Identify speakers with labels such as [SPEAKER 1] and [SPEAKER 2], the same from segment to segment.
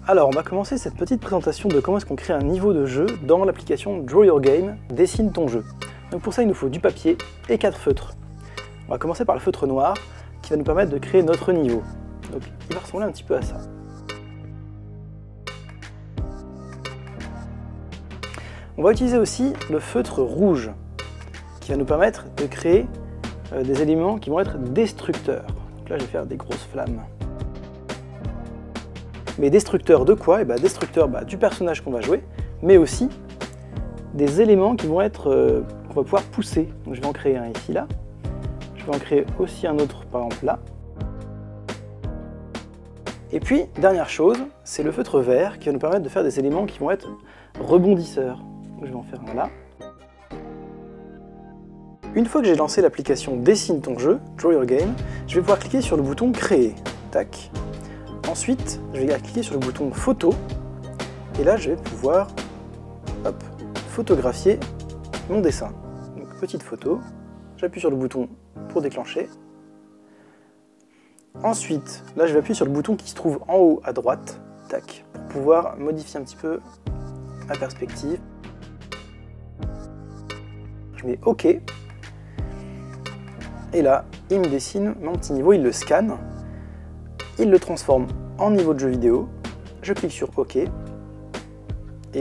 [SPEAKER 1] Alors, on va commencer cette petite présentation de comment est-ce qu'on crée un niveau de jeu dans l'application Draw Your Game, dessine ton jeu. Donc pour ça, il nous faut du papier et 4 feutres. On va commencer par le feutre noir, qui va nous permettre de créer notre niveau. Donc il va ressembler un petit peu à ça. On va utiliser aussi le feutre rouge, qui va nous permettre de créer des éléments qui vont être destructeurs. Donc là, je vais faire des grosses flammes. Mais destructeurs de quoi? Destructeurs du personnage qu'on va jouer, mais aussi des éléments qui vont être qu'on va pouvoir pousser. Donc je vais en créer un ici, là. Je vais en créer aussi un autre, par exemple, là. Et puis, dernière chose, c'est le feutre vert qui va nous permettre de faire des éléments qui vont être rebondisseurs. Donc je vais en faire un là. Une fois que j'ai lancé l'application Dessine ton jeu, Draw Your Game, je vais pouvoir cliquer sur le bouton Créer. Tac. Ensuite, je vais cliquer sur le bouton Photo, et là je vais pouvoir photographier mon dessin. Donc petite photo, j'appuie sur le bouton pour déclencher. Ensuite, là je vais appuyer sur le bouton qui se trouve en haut à droite, tac, pour pouvoir modifier un petit peu ma perspective. Je mets OK, et là il me dessine mon petit niveau, il le scanne. Il le transforme en niveau de jeu vidéo, je clique sur OK, et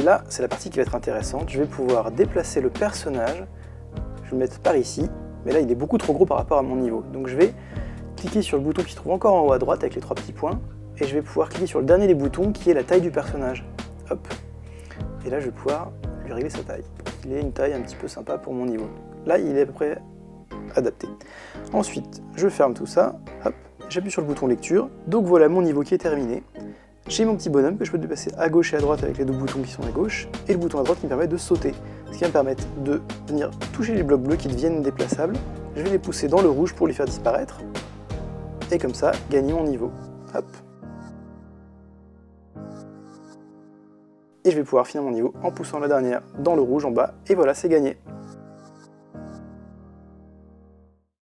[SPEAKER 1] là c'est la partie qui va être intéressante, je vais pouvoir déplacer le personnage, je vais le mettre par ici, mais là il est beaucoup trop gros par rapport à mon niveau, donc je vais cliquer sur le bouton qui se trouve encore en haut à droite avec les 3 petits points, et je vais pouvoir cliquer sur le dernier des boutons qui est la taille du personnage, hop, et là je vais pouvoir lui régler sa taille, pour qu'il ait une taille un petit peu sympa pour mon niveau. Là il est à peu près adapté. Ensuite je ferme tout ça, hop, j'appuie sur le bouton lecture, donc voilà mon niveau qui est terminé. J'ai mon petit bonhomme que je peux déplacer à gauche et à droite avec les 2 boutons qui sont à gauche, et le bouton à droite qui me permet de sauter, ce qui va me permettre de venir toucher les blocs bleus qui deviennent déplaçables. Je vais les pousser dans le rouge pour les faire disparaître, et comme ça, gagner mon niveau. Hop. Et je vais pouvoir finir mon niveau en poussant la dernière dans le rouge en bas, et voilà, c'est gagné.